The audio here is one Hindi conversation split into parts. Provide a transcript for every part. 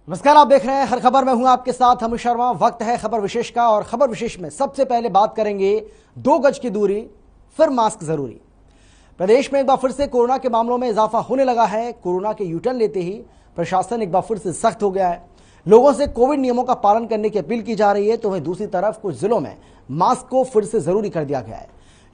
नमस्कार, आप देख रहे हैं हर खबर में हूं आपके साथ अमित शर्मा। वक्त है खबर विशेष का और खबर विशेष में सबसे पहले बात करेंगे 2 गज की दूरी फिर मास्क जरूरी। प्रदेश में एक बार फिर से कोरोना के मामलों में इजाफा होने लगा है। कोरोना के यूटर्न लेते ही प्रशासन एक बार फिर से सख्त हो गया है। लोगों से कोविड नियमों का पालन करने की अपील की जा रही है, तो वहीं दूसरी तरफ कुछ जिलों में मास्क को फिर से जरूरी कर दिया गया है।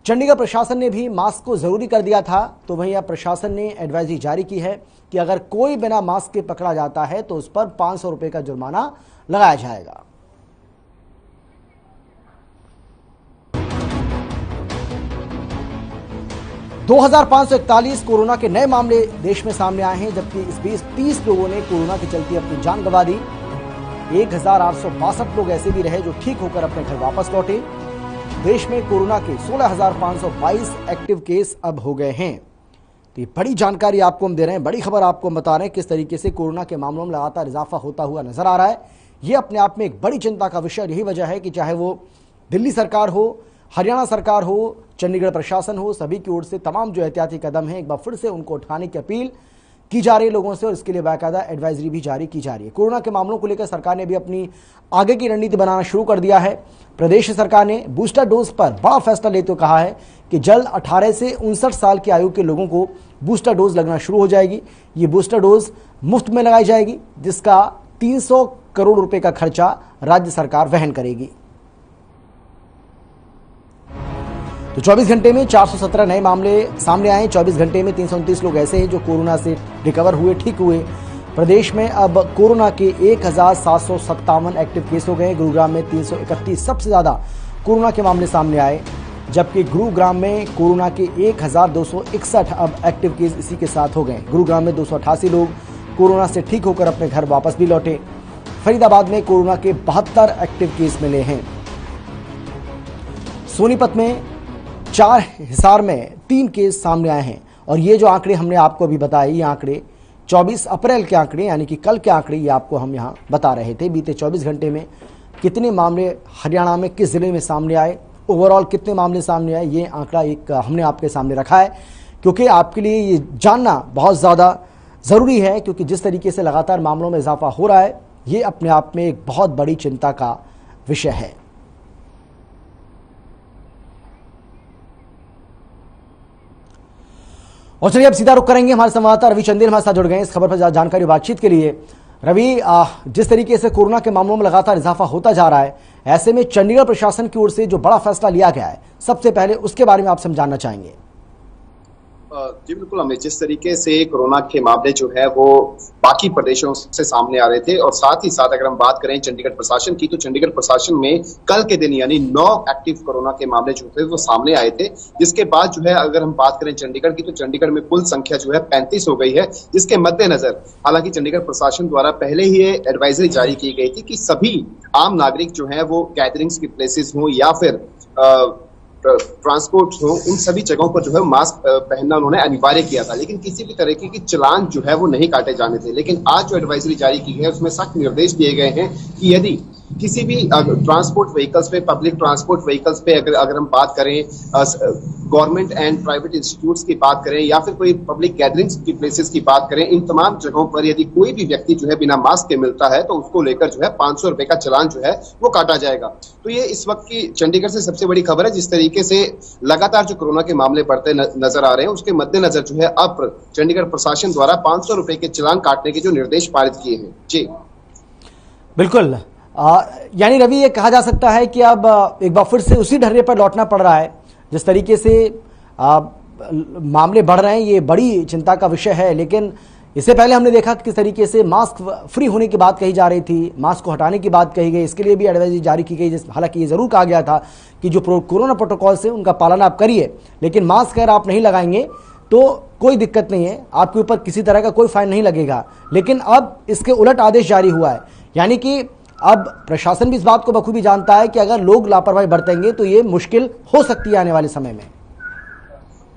चंडीगढ़ प्रशासन ने भी मास्क को जरूरी कर दिया था, तो वहीं अब प्रशासन ने एडवाइजरी जारी की है कि अगर कोई बिना मास्क के पकड़ा जाता है तो उस पर 500 रुपए का जुर्माना लगाया जाएगा। दो 2541 कोरोना के नए मामले देश में सामने आए हैं, जबकि इस बीच 30 लोगों ने कोरोना के चलते अपनी जान गंवा दी। 1862 लोग ऐसे भी रहे जो ठीक होकर अपने घर वापस लौटे। देश में कोरोना के 16,522 एक्टिव केस अब हो गए हैं। तो ये बड़ी जानकारी आपको हम दे रहे हैं, बड़ी खबर आपको हम बता रहे हैं किस तरीके से कोरोना के मामलों में लगातार इजाफा होता हुआ नजर आ रहा है। ये अपने आप में एक बड़ी चिंता का विषय। यही वजह है कि चाहे वो दिल्ली सरकार हो, हरियाणा सरकार हो, चंडीगढ़ प्रशासन हो, सभी की ओर से तमाम जो एहतियाती कदम हैं एक बार फिर से उनको उठाने की अपील की जा रही है लोगों से, और इसके लिए बाकायदा एडवाइजरी भी जारी की जा रही है। कोरोना के मामलों को लेकर सरकार ने भी अपनी आगे की रणनीति बनाना शुरू कर दिया है। प्रदेश सरकार ने बूस्टर डोज पर बड़ा फैसला लेते हुए कहा है कि जल्द 18 से 59 साल की आयु के लोगों को बूस्टर डोज लगना शुरू हो जाएगी। ये बूस्टर डोज मुफ्त में लगाई जाएगी, जिसका 300 करोड़ रुपए का खर्चा राज्य सरकार वहन करेगी। तो 24 घंटे में 417 नए मामले सामने आए। 24 घंटे में 329 लोग ऐसे हैं जो कोरोना से रिकवर हुए, ठीक हुए। प्रदेश में अब कोरोना के 1757 एक्टिव केस हो गए। गुरुग्राम में 331 सबसे ज्यादा कोरोना के मामले सामने आए, जबकि गुरुग्राम में कोरोना के 1261 अब एक्टिव केस इसी के साथ हो गए। गुरुग्राम में 288 लोग कोरोना से ठीक होकर अपने घर वापस भी लौटे। फरीदाबाद में कोरोना के 72 एक्टिव केस मिले हैं। सोनीपत में 4, हिसार में 3 केस सामने आए हैं। और ये जो आंकड़े हमने आपको अभी बताए, ये आंकड़े 24 अप्रैल के आंकड़े यानी कि कल के आंकड़े, ये आपको हम यहाँ बता रहे थे। बीते 24 घंटे में कितने मामले हरियाणा में किस जिले में सामने आए, ओवरऑल कितने मामले सामने आए, ये आंकड़ा एक हमने आपके सामने रखा है, क्योंकि आपके लिए ये जानना बहुत ज़्यादा ज़रूरी है। क्योंकि जिस तरीके से लगातार मामलों में इजाफा हो रहा है, ये अपने आप में एक बहुत बड़ी चिंता का विषय है। और चलिए अब सीधा रुख करेंगे, हमारे संवाददाता रवि चंदेल हमारे साथ जुड़ गए इस खबर पर जानकारी बातचीत के लिए। रवि, जिस तरीके से कोरोना के मामलों में लगातार इजाफा होता जा रहा है, ऐसे में चंडीगढ़ प्रशासन की ओर से जो बड़ा फैसला लिया गया है, सबसे पहले उसके बारे में आपसे हम जानना चाहेंगे। जी बिल्कुल अमित, जिस तरीके से कोरोना के मामले जो है वो बाकी प्रदेशों से सामने आ रहे थे, और साथ ही साथ अगर हम बात करें चंडीगढ़ प्रशासन की, तो चंडीगढ़ प्रशासन में कल के दिन यानी 9 एक्टिव कोरोना के मामले जो थे वो सामने आए थे। जिसके बाद जो है अगर हम बात करें चंडीगढ़ की, तो चंडीगढ़ में कुल संख्या जो है 35 हो गई है। जिसके मद्देनजर हालांकि चंडीगढ़ प्रशासन द्वारा पहले ही ये एडवाइजरी जारी की गई थी कि सभी आम नागरिक जो है वो गैदरिंग्स की प्लेसेस हों या फिर ट्रांसपोर्ट हो, उन सभी जगहों पर जो है मास्क पहनना उन्होंने अनिवार्य किया था। लेकिन किसी भी तरीके की चालान जो है वो नहीं काटे जाने थे। लेकिन आज जो एडवाइजरी जारी की गई है उसमें सख्त निर्देश दिए गए हैं कि यदि किसी भी ट्रांसपोर्ट व्हीकल्स पे, पब्लिक ट्रांसपोर्ट व्हीकल्स पे अगर हम बात करें, गवर्नमेंट एंड प्राइवेट इंस्टीट्यूट्स की बात करें या फिर कोई पब्लिक गैदरिंग्स की प्लेसेस की बात करें, इन तमाम जगहों पर यदि कोई भी व्यक्ति जो है बिना मास्क के मिलता है तो उसको लेकर जो है 500 रुपए का चालान जो है वो काटा जाएगा। तो ये इस वक्त की चंडीगढ़ से सबसे बड़ी खबर है। जिस तरीके से लगातार जो कोरोना के मामले बढ़ते नजर आ रहे हैं, उसके मद्देनजर जो है अब चंडीगढ़ प्रशासन द्वारा 500 रुपए के चालान काटने के जो निर्देश पारित किए हैं। जी बिल्कुल, यानी रवि, ये कहा जा सकता है कि अब एक बार फिर से उसी ढर्रे पर लौटना पड़ रहा है। जिस तरीके से मामले बढ़ रहे हैं, ये बड़ी चिंता का विषय है। लेकिन इससे पहले हमने देखा कि किस तरीके से मास्क फ्री होने की बात कही जा रही थी, मास्क को हटाने की बात कही गई, इसके लिए भी एडवाइजरी जारी की गई। हालांकि ये जरूर कहा गया था कि जो कोरोना प्रोटोकॉल से उनका पालन आप करिए, लेकिन मास्क अगर आप नहीं लगाएंगे तो कोई दिक्कत नहीं है, आपके ऊपर किसी तरह का कोई फाइन नहीं लगेगा। लेकिन अब इसके उलट आदेश जारी हुआ है, यानी कि अब प्रशासन भी इस बात को बखूबी जानता है कि अगर लोग लापरवाही बरतेंगे तो ये मुश्किल हो सकती है आने वाले समय में।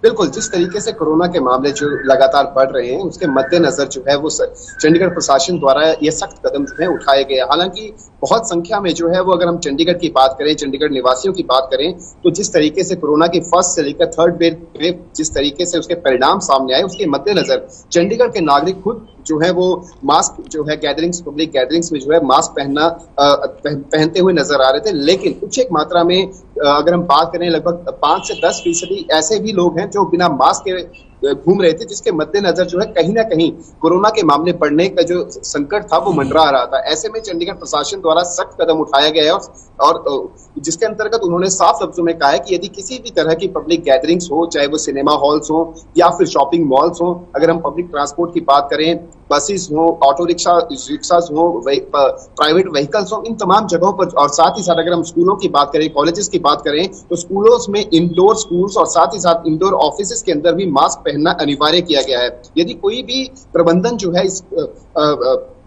बिल्कुल, जिस तरीके से कोरोना के मामले जो लगातार बढ़ रहे हैं, उसके मद्देनजर जो है वो चंडीगढ़ प्रशासन द्वारा ये सख्त कदम जो है उठाए गए। हालांकि बहुत संख्या में जो है वो अगर हम चंडीगढ़ की बात करें, चंडीगढ़ निवासियों की बात करें, तो जिस तरीके से कोरोना की फर्स्ट से लेकर थर्ड वेव जिस तरीके से उसके परिणाम सामने आए, उसके मद्देनजर चंडीगढ़ के नागरिक खुद जो है वो मास्क जो है गैदरिंग्स, पब्लिक गैदरिंग्स में जो है मास्क पहनते हुए नजर आ रहे थे। लेकिन कुछ एक मात्रा में अगर हम बात करें, लगभग 5 से 10% ऐसे भी लोग हैं जो बिना मास्क के घूम रहे थे, जिसके मद्देनजर जो है कहीं ना कहीं कोरोना के मामले बढ़ने का जो संकट था वो मंडरा रहा था। ऐसे में चंडीगढ़ प्रशासन द्वारा सख्त कदम उठाया गया है और जिसके अंतर्गत उन्होंने साफ लफ्जों में कहा है कि यदि किसी भी तरह की पब्लिक गैदरिंग्स हो, चाहे वो सिनेमा हॉल्स हो या फिर शॉपिंग मॉल्स हो, अगर हम पब्लिक ट्रांसपोर्ट की बात करें, बसेस हो, ऑटो रिक्शास हो, प्राइवेट व्हीकल्स हो, इन तमाम जगहों पर, और साथ ही साथ अगर हम स्कूलों की बात करें, कॉलेजेस की बात करें, तो स्कूलों में इंडोर स्कूल्स और साथ ही साथ इंडोर ऑफिस के अंदर भी मास्क पहनना अनिवार्य किया गया है। यदि कोई भी प्रबंधन जो है इस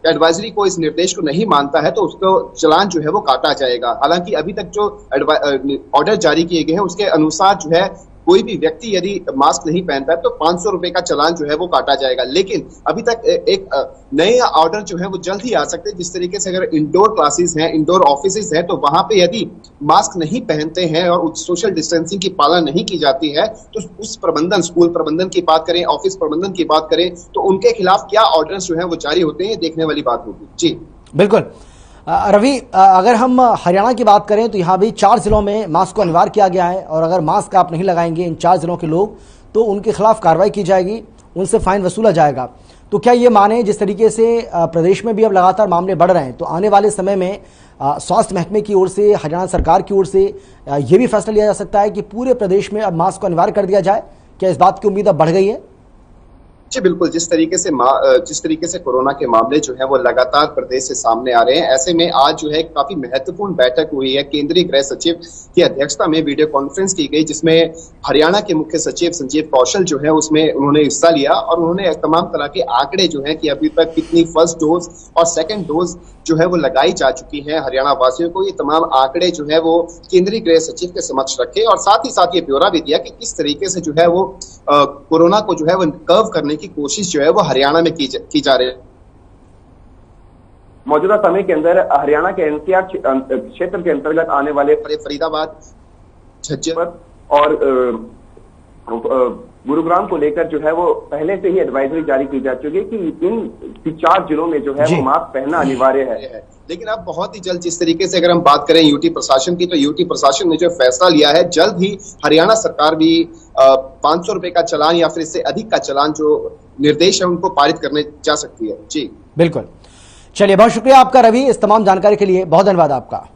एडवाइजरी को, इस निर्देश को नहीं मानता है तो उसको चालान जो है वो काटा जाएगा। हालांकि अभी तक जो ऑर्डर जारी किए गए हैं उसके अनुसार जो है कोई भी व्यक्ति यदि मास्क नहीं पहनता है तो 500 रुपए का चालान जो है वो काटा जाएगा। लेकिन अभी तक एक नए ऑर्डर जो है वो जल्द ही आ सकते हैं। जिस तरीके से अगर इंडोर क्लासेस हैं, इंडोर ऑफिसेस हैं, तो वहां पे यदि मास्क नहीं पहनते हैं और सोशल डिस्टेंसिंग की पालना नहीं की जाती है तो उस प्रबंधन, स्कूल प्रबंधन की बात करें, ऑफिस प्रबंधन की बात करें, तो उनके खिलाफ क्या ऑर्डर्स जो है वो जारी होते हैं, देखने वाली बात होगी। जी बिल्कुल। रवि, अगर हम हरियाणा की बात करें तो यहाँ भी 4 जिलों में मास्क को अनिवार्य किया गया है और अगर मास्क आप नहीं लगाएंगे इन 4 जिलों के लोग तो उनके खिलाफ कार्रवाई की जाएगी, उनसे फाइन वसूला जाएगा। तो क्या ये माने, जिस तरीके से प्रदेश में भी अब लगातार मामले बढ़ रहे हैं, तो आने वाले समय में स्वास्थ्य महकमे की ओर से, हरियाणा सरकार की ओर से ये भी फैसला लिया जा सकता है कि पूरे प्रदेश में अब मास्क को अनिवार्य कर दिया जाए? क्या इस बात की उम्मीद अब बढ़ गई है? जी बिल्कुल, जिस तरीके से कोरोना के मामले जो है वो लगातार प्रदेश से सामने आ रहे हैं, ऐसे में आज जो है काफी महत्वपूर्ण बैठक हुई है। केंद्रीय गृह सचिव की अध्यक्षता में वीडियो कॉन्फ्रेंस की गई, जिसमें हरियाणा के मुख्य सचिव संजीव कौशल जो है उसमें उन्होंने हिस्सा लिया और उन्होंने तमाम तरह के आंकड़े जो है कि अभी तक कितनी फर्स्ट डोज और सेकेंड डोज जो है वो लगाई जा चुकी है हरियाणा वासियों को, ये तमाम आंकड़े जो है वो केंद्रीय गृह सचिव के समक्ष रखे और साथ ही साथ ये ब्यौरा भी दिया कि किस तरीके से जो है वो कोरोना को जो है वो कर्व करने की कोशिश जो है वो हरियाणा में की जा रही है। मौजूदा समय के अंदर हरियाणा के एनसीआर क्षेत्र के अंतर्गत आने वाले फरीदाबाद, झज्जर और गुरुग्राम को लेकर जो है वो पहले से ही एडवाइजरी जारी की जा चुकी है कि इन 4 जिलों में जो है वो मास्क पहनना अनिवार्य है। लेकिन अब बहुत ही जल्द, जिस तरीके से अगर हम बात करें यूटी प्रशासन की, तो यूटी प्रशासन ने जो फैसला लिया है, जल्द ही हरियाणा सरकार भी 500 रुपए का चालान या फिर इससे अधिक का चालान जो निर्देश है उनको पारित करने जा सकती है। जी बिल्कुल। चलिए, बहुत शुक्रिया आपका रवि, इस तमाम जानकारी के लिए बहुत धन्यवाद आपका।